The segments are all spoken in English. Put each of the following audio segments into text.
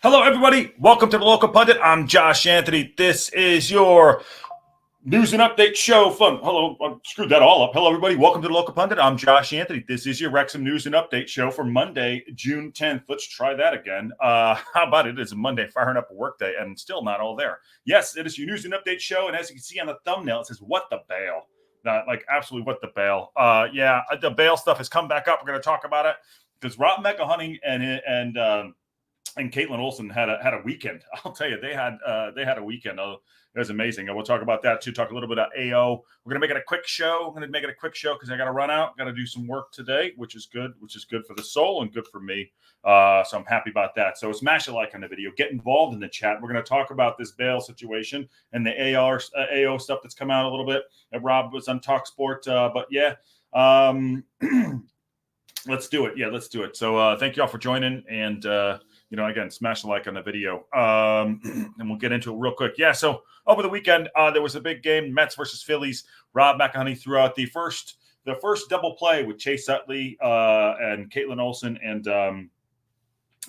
Hello, everybody. Welcome to the Local Pundit. I'm Josh Anthony. This is your news and update show. Hello, I screwed that all up. Hello, everybody. Welcome to the Local Pundit. I'm Josh Anthony. This is your Wrexham news and update show for Monday, June 10th. Let's try that again. How about it? It's a Monday, firing up a workday, and still not all there. Yes, it is your news and update show, and as you can see on the thumbnail, it says, "What the Bale?" Absolutely, what the Bale? The Bale stuff has come back up. We're going to talk about it because Rob McElhenney and Kaitlin Olson had a weekend. I'll tell you, they had a weekend. It was amazing. And we'll talk about that too. Talk a little bit about AO. We're gonna make it a quick show. Because I got to run out. Got to do some work today, which is good. Which is good for the soul and good for me. So I'm happy about that. So smash a like on the video. Get involved in the chat. We're gonna talk about this Bale situation and the AO stuff that's come out a little bit. Rob was on TalkSport, but yeah. Let's do it. Yeah, let's do it. So thank you all for joining and. Again, smash the like on the video. And we'll get into it real quick. Yeah, so over the weekend, there was a big game, Mets versus Phillies. Rob McElhenney threw out the first double play with Chase Utley and Kaitlin Olson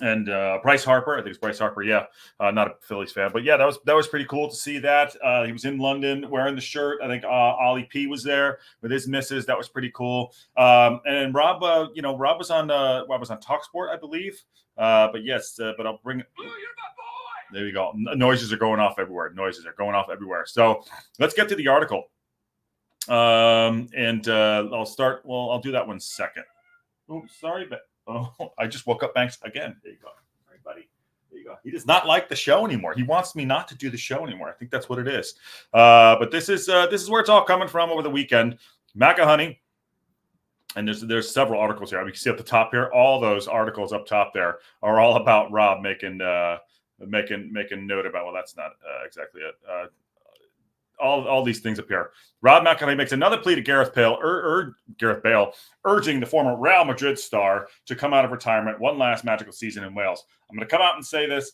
and Bryce Harper. I think it's Bryce Harper. Yeah, not a Phillies fan, but yeah, that was pretty cool to see that. He was in London wearing the shirt. I think Ollie P was there with his missus. That was pretty cool. And Rob, Rob was on TalkSport, I believe. But I'll bring it. There you go. Noises are going off everywhere. So let's get to the article. I'll start. Well, I'll do that one second. Oh, sorry, but I just woke up, Banks, again. There you go. All right, buddy. There you go. He does not like the show anymore. He wants me not to do the show anymore. I think that's what it is. But this is where it's all coming from over the weekend. McElhenney. And there's several articles here. You can see at the top here, all those articles up top there are all about Rob making note about. Well, that's not exactly it. All these things up here. Rob McElhenney makes another plea to Gareth Bale, urging the former Real Madrid star to come out of retirement one last magical season in Wales. I'm going to come out and say this.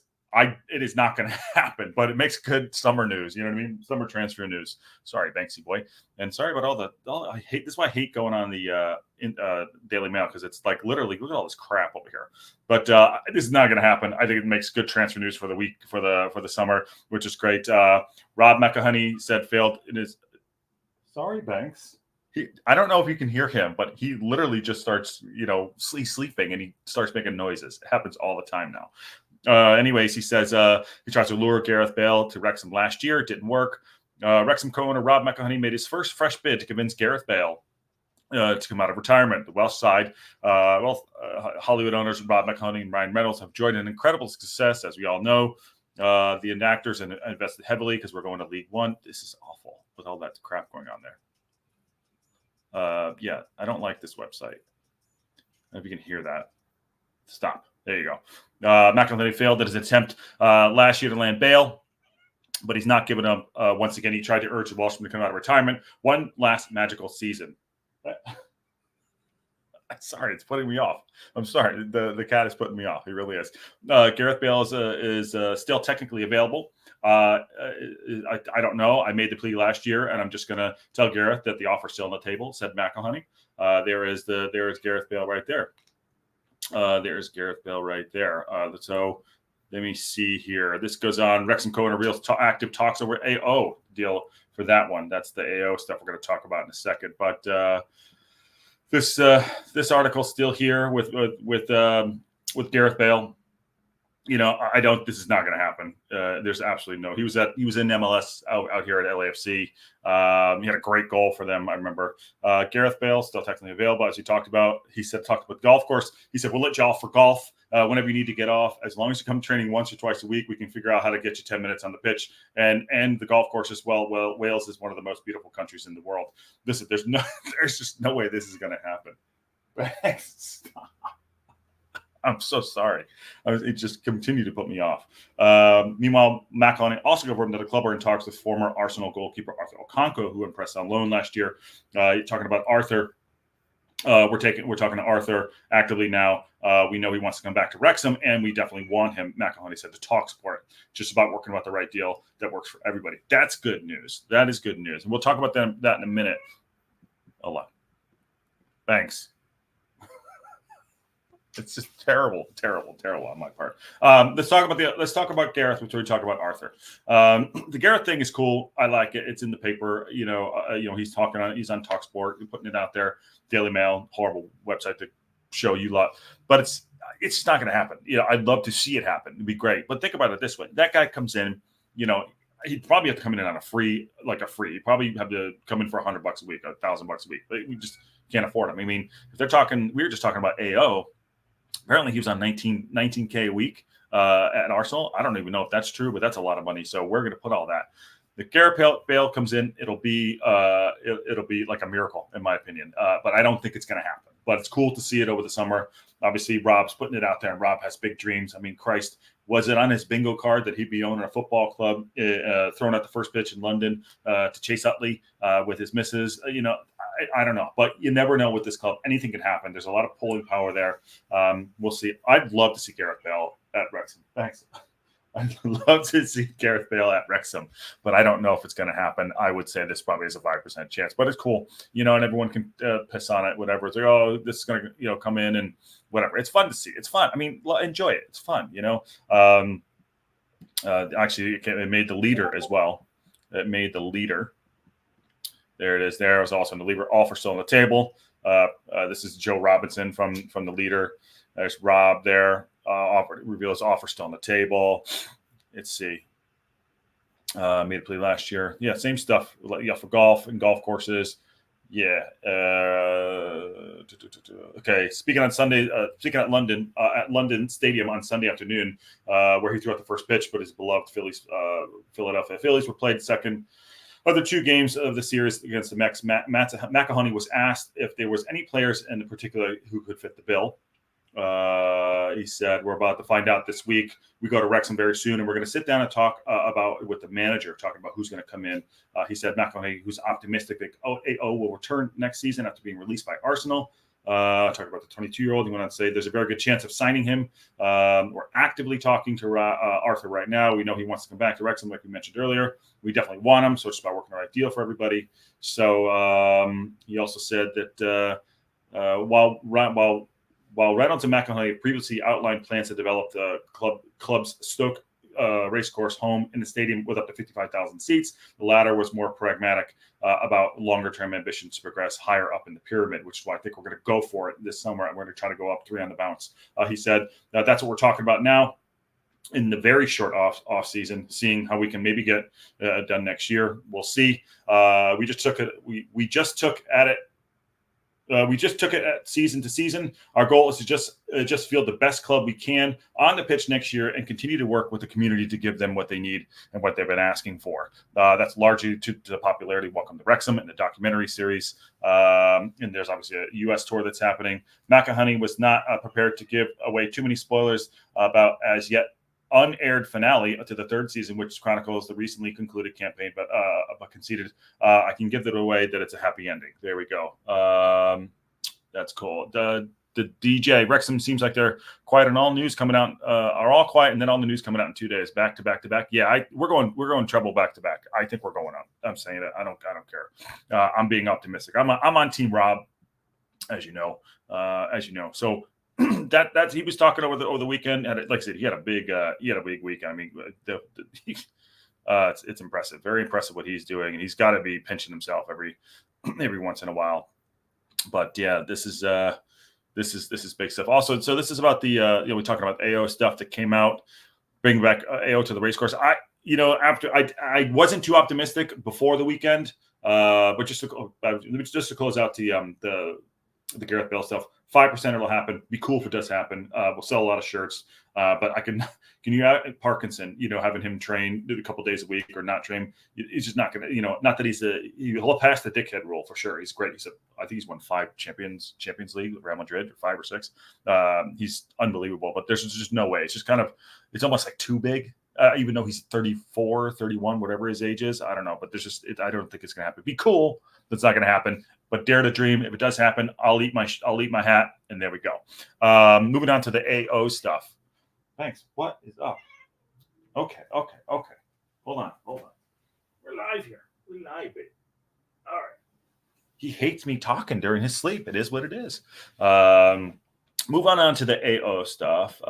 It is not going to happen, but it makes good summer news. You know what I mean? Summer transfer news. Sorry, Banksy boy, and sorry about I hate this. Is why I hate going on the Daily Mail because it's like literally look at all this crap over here. But this is not going to happen. I think it makes good transfer news for the week for the summer, which is great. Rob McElhenney said failed in his. Sorry, Banks. I don't know if you can hear him, but he literally just starts, sleeping and he starts making noises. It happens all the time now. Anyways, he says he tries to lure Gareth Bale to Wrexham last year. It didn't work. Wrexham co-owner Rob McElhenney made his first fresh bid to convince Gareth Bale to come out of retirement. The Welsh side, Hollywood owners Rob McElhenney and Ryan Reynolds have enjoyed an incredible success, as we all know. The enactors invested heavily because we're going to League One. This is awful with all that crap going on there. Yeah, I don't like this website. If you can hear that. Stop. There you go. McElhenney failed at his attempt last year to land Bale, but he's not giving up. Once again, he tried to urge the Welshman to come out of retirement. One last magical season. Sorry, it's putting me off. I'm sorry. The cat is putting me off. He really is. Gareth Bale is still technically available. I don't know. I made the plea last year, and I'm just going to tell Gareth that the offer's still on the table, said McElhenney. There is Gareth Bale right there. There's Gareth Bale right there. So let me see here. This goes on. Wrexham co-owner real active talks over AO deal for that one. That's the AO stuff we're going to talk about in a second. But this article's still here with Gareth Bale. This is not going to happen. There's absolutely no. He was in MLS out here at LAFC. He had a great goal for them. I remember. Gareth Bale still technically available, as you talked about. He talked about the golf course. He said, "We'll let you off for golf whenever you need to get off. As long as you come training once or twice a week, we can figure out how to get you 10 minutes on the pitch and the golf course as well." Well, Wales is one of the most beautiful countries in the world. There's just no way this is going to happen. Stop. I'm so sorry. It just continued to put me off. Meanwhile, McElhenney also confirmed that the club are in talks with former Arsenal goalkeeper Arthur Okonkwo, who impressed on loan last year. Talking about Arthur, we're talking to Arthur actively now. We know he wants to come back to Wrexham, and we definitely want him. McElhenney said to TalkSport, just about working about the right deal that works for everybody. That's good news. That is good news, and we'll talk about that in a minute. A lot. Thanks. It's just terrible on my part. Let's talk about Gareth before we talk about Arthur. The Gareth thing is cool. I like it. It's in the paper. He's he's on TalkSport, putting it out there. Daily Mail, horrible website to show you lot, but it's just not going to happen. I'd love to see it happen. It'd be great. But think about it this way: that guy comes in, he'd probably have to come in on a free. He'd probably have to come in for $100 a week, $1,000 a week. But we just can't afford him. I mean, if they're talking, we were just talking about AO. Apparently, he was on 19K a week at Arsenal. I don't even know if that's true, but that's a lot of money. So we're going to put all that. The Gareth Bale comes in, it'll be like a miracle, in my opinion. But I don't think it's going to happen. But it's cool to see it over the summer. Obviously, Rob's putting it out there, and Rob has big dreams. I mean, Christ, was it on his bingo card that he'd be owning a football club, throwing out the first pitch in London to Chase Utley with his missus? I don't know, but you never know with this club. Anything can happen. There's a lot of pulling power there. We'll see. I'd love to see Gareth Bale at Wrexham. Thanks. I'd love to see Gareth Bale at Wrexham, but I don't know if it's going to happen. I would say this probably is a 5% chance, but it's cool, and everyone can piss on it, whatever. It's like, oh, this is going to, come in and whatever. It's fun to see. It's fun. I mean, enjoy it. It's fun, Actually, it made the leader as well. It made the leader. There it is. There was also in the leader. Offer still on the table. This is Joe Robinson from the leader. There's Rob there. Reveals offer still on the table. Let's see. Made a play last year. Yeah, same stuff. Yeah, for golf and golf courses. Yeah. Okay. Speaking at London, at London Stadium on Sunday afternoon, where he threw out the first pitch, but his beloved Philadelphia Phillies were played second of the two games of the series against the Mets. McElhenney was asked if there was any players in particular who could fit the bill. He said, we're about to find out this week. We go to Wrexham very soon, and we're going to sit down and talk with the manager, talking about who's going to come in. He said McElhenney, who's optimistic that AO will return next season after being released by Arsenal. Talking about the 22-year-old, he went on to say there's a very good chance of signing him. We're actively talking to Arthur right now. We know he wants to come back to Wrexham, like we mentioned earlier. We definitely want him, so it's about working the right deal for everybody. So he also said that while Reynolds and McElhenney previously outlined plans to develop the club's Stoke racecourse home in the stadium with up to 55,000 seats, the latter was more pragmatic about longer-term ambitions to progress higher up in the pyramid, which is why I think we're going to go for it this summer, and we're going to try to go up 3 on the bounce. He said that's what we're talking about now in the very short off season, seeing how we can maybe get done next year. We'll see. We just took it at season to season. Our goal is to just field the best club we can on the pitch next year and continue to work with the community to give them what they need and what they've been asking for. That's largely to the popularity of Welcome to Wrexham and the documentary series. And there's obviously a U.S. tour that's happening. McElhenney was not prepared to give away too many spoilers about as yet unaired finale to the 3rd season, which chronicles the recently concluded campaign, but conceded. I can give it away that it's a happy ending. There we go. That's cool. The DJ Wrexham seems like they're quiet on all news coming out. Are all quiet, and then all the news coming out in 2 days, back to back. Yeah, we're going treble back to back. I think we're going up. I'm saying it. I don't care. I'm being optimistic. I'm on Team Rob, as you know. So. that he was talking over the weekend, and like I said, he had a big week. I mean, it's impressive, very impressive what he's doing, and he's got to be pinching himself every once in a while. But yeah, this is big stuff. Also, so this is about the we're talking about AO stuff that came out, bring back AO to the racecourse. I wasn't too optimistic before the weekend, but just to close out the Gareth Bale stuff. 5% it'll happen. Be cool if it does happen. We'll sell a lot of shirts. But can you add Parkinson, having him train a couple days a week or not train? He's just not going to, not that he'll pass the dickhead rule for sure. He's great. I think he's won 5 Champions League with Real Madrid, or 5 or 6. He's unbelievable, but there's just no way. It's just it's almost like too big. Even though he's 34, 31, whatever his age is. I don't know, but I don't think it's going to happen. Be cool. That's not going to happen. But dare to dream. If it does happen, I'll eat my hat, and there we go. Moving on to the AO stuff. Thanks. What is up? Okay. Hold on. We're live here. We're live, baby. All right. He hates me talking during his sleep. It is what it is. move on to the AO stuff.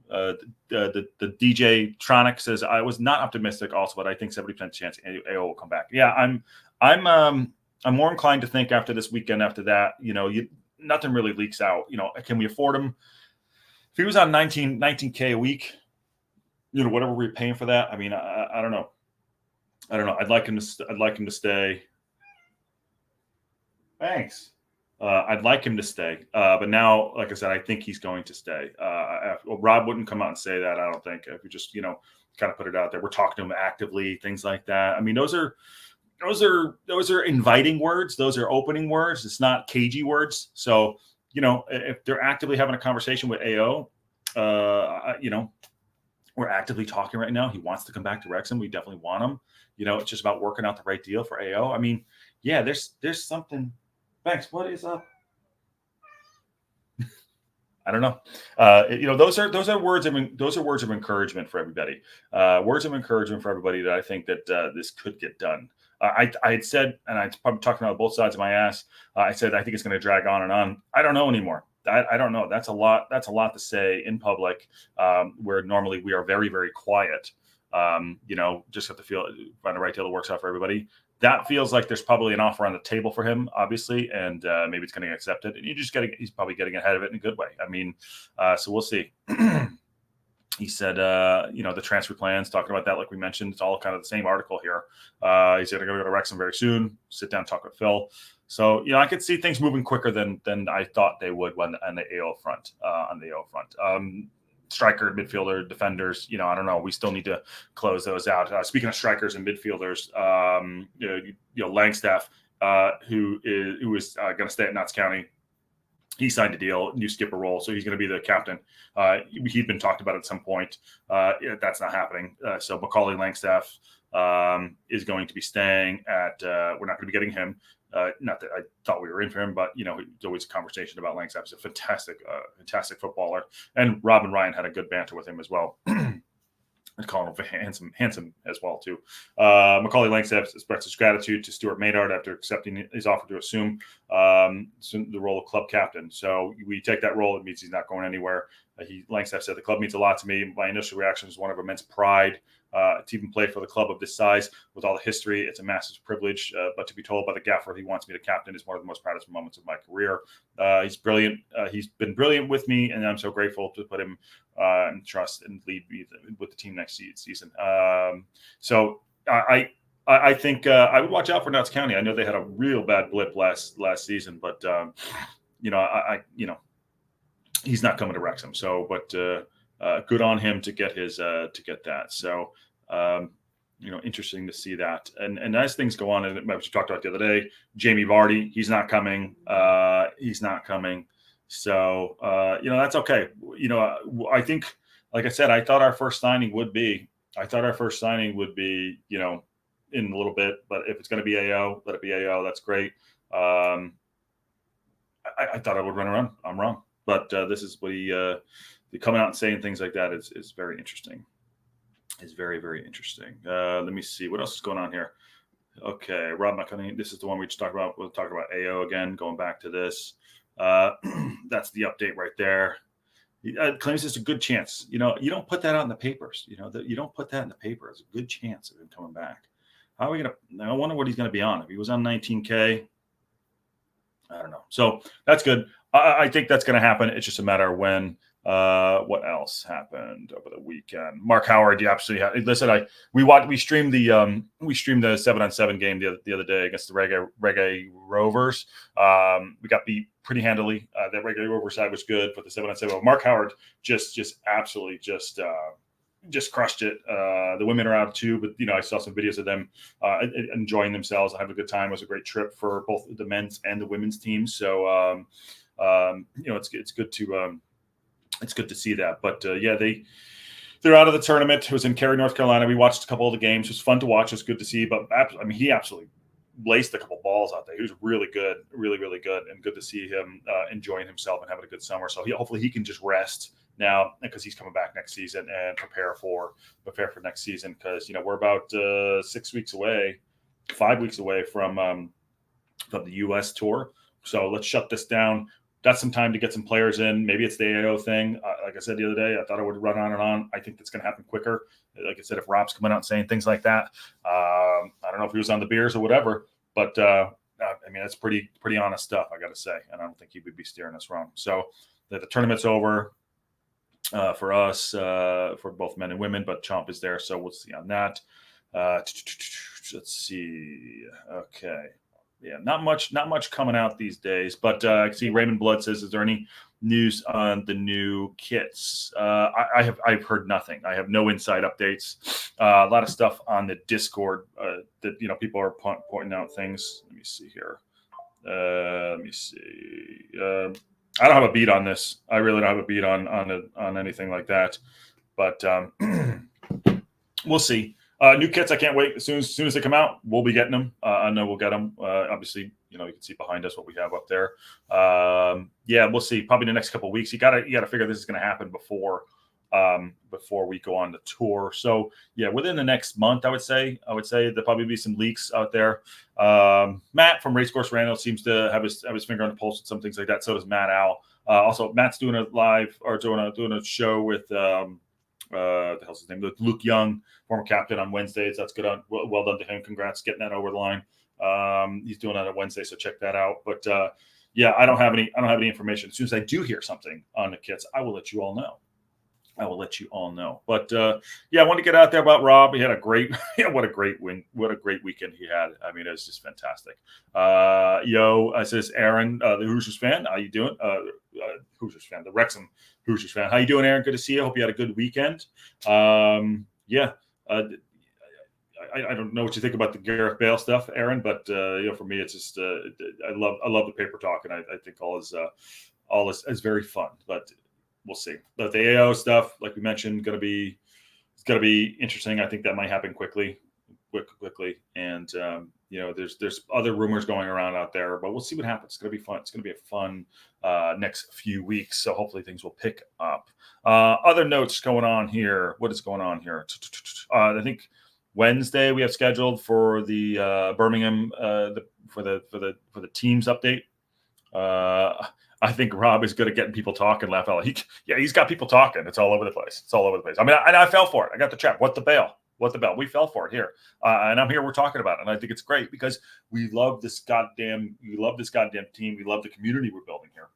The DJ Tronic says I was not optimistic also, but I think 70% chance AO will come back. Yeah, I'm more inclined to think after this weekend, after that, nothing really leaks out. Can we afford him? If he was on 19K a week, whatever we're paying for that. I mean, I don't know. I'd like him to stay. Thanks. I'd like him to stay, but now, like I said, I think he's going to stay. Rob wouldn't come out and say that. I don't think. If we just, kind of put it out there, we're talking to him actively, things like that. I mean, those are inviting words. Those are opening words. It's not cagey words. So, if they're actively having a conversation with AO, we're actively talking right now. He wants to come back to Wrexham. We definitely want him. It's just about working out the right deal for AO. I mean, yeah, there's something. Thanks. What is up? I don't know. Those are words of encouragement for everybody. Words of encouragement for everybody that I think that this could get done. I had said, and I probably talking about both sides of my ass. I said I think it's going to drag on and on. I don't know anymore. I don't know. That's a lot to say in public, where normally we are very, very quiet. Just have to find the right deal that works out for everybody. That feels like there's probably an offer on the table for him, obviously, and maybe it's going to get accepted. And he's probably getting ahead of it in a good way. I mean, so we'll see. He said, the transfer plans, talking about that, like we mentioned, it's all kind of the same article here. He said, I'm going to go to Wrexham very soon, sit down, talk with Phil. So, I could see things moving quicker than I thought they would on the AO front. Striker, midfielder, defenders, I don't know. We still need to close those out. Speaking of strikers and midfielders, Langstaff, who is going to stay at Notts County, he signed a deal, new skipper role, so he's going to be the captain. He'd been talked about at some point. That's not happening. So Macaulay Langstaff is going to be staying at. We're not going to be getting him. Not that I thought we were in for him, but it's always a conversation about Langstaff. He's a fantastic footballer, and Rob and Ryan had a good banter with him as well. I'd call him handsome as well too. Macaulay Langstaff expressed his gratitude to Stuart Maynard after accepting his offer to assume the role of club captain. So we take that role. It means he's not going anywhere. Langstaff said, the club means a lot to me. My initial reaction was one of immense pride to even play for the club of this size with all the history. It's a massive privilege, but to be told by the gaffer he wants me to captain is one of the most proudest moments of my career. He's brilliant. He's been brilliant with me, and I'm so grateful to put him and trust and lead me with the team next season. So I think I would watch out for Notts County. I know they had a real bad blip last season, but he's not coming to Wrexham. So, but good on him to get that. So, interesting to see that. And as things go on, and we talked about the other day, Jamie Vardy, he's not coming. So, that's okay. I think, like I said, I thought our first signing would be, in a little bit, but if it's going to be AO, let it be AO. That's great. I thought I would run around. I'm wrong. But this is what he coming out and saying things like that is very interesting. It's very, very interesting. Let me see. What else is going on here? Okay. Rob McElhenney, this is the one we just talked about. We'll talk about AO again, going back to this. That's the update right there. He claims it's a good chance. You don't put that out in the papers. You don't put that in the paper. It's a good chance of him coming back. How are we going to – I wonder what he's going to be on. If he was on 19K, I don't know. So that's good. I think that's going to happen. It's just a matter of when. What else happened over the weekend? Mark Howard, you absolutely have. Listen, we streamed the 7-on-7 game the other day against the Reggae Rovers. We got beat pretty handily. That Reggae Rover side was good, but the 7-on-7. Mark Howard just absolutely just crushed it. The women are out too, but I saw some videos of them enjoying themselves, having a good time. It was a great trip for both the men's and the women's teams. So it's good to see that. But they're out of the tournament. It was in Cary, North Carolina. We watched a couple of the games. It was fun to watch. It was good to see. But he absolutely laced a couple balls out there. He was really good, really, really good, and good to see him enjoying himself and having a good summer. So hopefully he can just rest now because he's coming back next season and prepare for next season, because we're about 5 weeks away from the U.S. tour. So let's shut this down. got some time to get some players in. Maybe it's the AO thing. Like I said the other day, I thought it would run on and on. I think that's going to happen quicker. Like I said, if Rob's coming out and saying things like that, I don't know if he was on the beers or whatever, but I mean, that's pretty honest stuff, I got to say. And I don't think he would be steering us wrong. So the tournament's over for us, for both men and women, but Chomp is there. So we'll see on that. Let's see. Okay. Yeah, not much coming out these days. But I see Raymond Blood says, "Is there any news on the new kits?" I've heard nothing. I have no inside updates. A lot of stuff on the Discord that people are pointing out things. Let me see here. I don't have a beat on this. I really don't have a beat on anything like that. But we'll see. New kits, I can't wait. As soon as they come out, we'll be getting them. I know we'll get them. Obviously, you can see behind us what we have up there. Yeah, we'll see. Probably the next couple of weeks. You gotta figure this is going to happen before we go on the tour. So yeah, within the next month, I would say there'll probably be some leaks out there. Matt from Racecourse Randall seems to have his finger on the pulse with some things like that. So does Matt Al. Also, Matt's doing a live or doing a show with the hell's his name? Luke Young, former captain, on Wednesdays. That's good. Well done to him. Congrats getting that over the line. He's doing that on Wednesday, so check that out. But yeah, I don't have any information. As soon as I do hear something on the kits, I will let you all know. But yeah, I want to get out there about Rob. He had a great, what a great win. What a great weekend he had. I mean, it was just fantastic. Says Aaron, the Hoosiers fan. How you doing? Hoosiers fan, the Wrexham Hoosiers fan. How you doing, Aaron? Good to see you. Hope you had a good weekend. Yeah. I don't know what you think about the Gareth Bale stuff, Aaron, but for me, it's just I love the paper talk, and I think all is very fun. But we'll see. But the AO stuff, like we mentioned, it's going to be interesting. I think that might happen quickly. And there's other rumors going around out there, but we'll see what happens. It's going to be fun. It's going to be a fun next few weeks. So hopefully things will pick up. Other notes going on here. What is going on here? I think Wednesday we have scheduled for the Birmingham for the teams update. I think Rob is good at getting people talking. Laugh out loud. He's got people talking. It's all over the place. I mean, I fell for it. I got the chat. What the Bale? We fell for it here, and I'm here. We're talking about it, and I think it's great because we love this goddamn team. We love the community we're building here,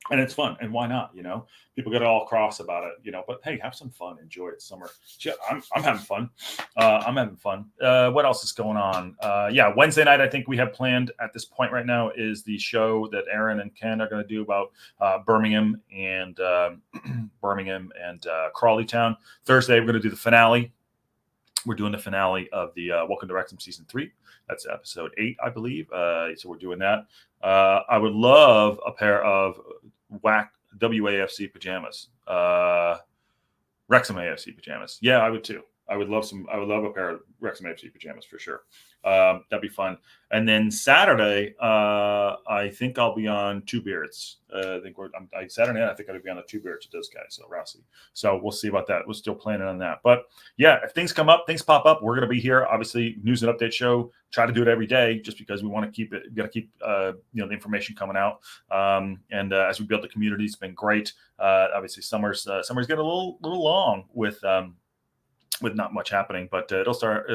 and it's fun. And why not? People get all cross about it, but hey, have some fun. Enjoy it. Summer. Shit, I'm having fun. What else is going on? Yeah, Wednesday night, I think we have planned at this point right now is the show that Aaron and Ken are going to do about Birmingham and Crawley Town. Thursday, we're going to do the finale. We're doing the finale of the Welcome to Wrexham Season 3. That's episode 8, I believe. So we're doing that. I would love a pair of WAFC pajamas. Wrexham AFC pajamas. Yeah, I would too. I would love a pair of Wrexham AFC pajamas for sure. That'd be fun. And then Saturday, I think I'll be on Two Beards. Saturday night, I think I'll be on the Two Beards with those guys, so Rossi. So we'll see about that. We're still planning on that. But yeah, if things come up, things pop up, we're going to be here. Obviously, news and update show. Try to do it every day, just because we want to keep it. We got to keep the information coming out. And as we build the community, it's been great. Obviously, summer's getting a little long with not much happening, but it'll start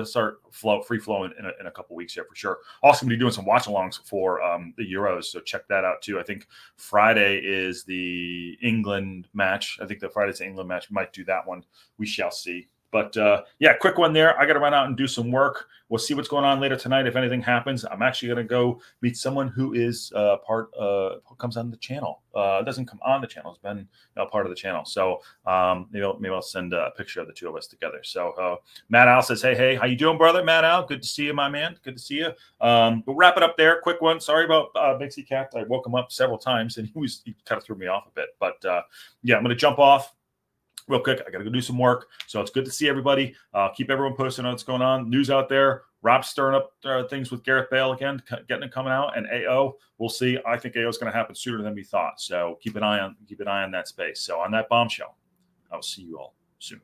free flowing in a couple weeks here for sure. Also going to be doing some watch alongs for the Euros, so check that out too. I think Friday is the England match. I think the Friday's the England match. We might do that one. We shall see. But yeah, quick one there. I got to run out and do some work. We'll see what's going on later tonight. If anything happens, I'm actually going to go meet someone who is who comes on the channel. Doesn't come on the channel. Has been part of the channel. So maybe I'll send a picture of the two of us together. So Matt Al says, hey, how you doing, brother? Matt Al, good to see you, my man. Good to see you. We'll wrap it up there. Quick one. Sorry about Mixie Cat. I woke him up several times and he kind of threw me off a bit. But yeah, I'm going to jump off real quick. I got to go do some work. So it's good to see everybody. Keep everyone posted on what's going on. News out there. Rob's stirring up things with Gareth Bale again, getting it coming out. And AO, we'll see. I think AO is going to happen sooner than we thought. So keep an eye on that space. So on that bombshell, I'll see you all soon.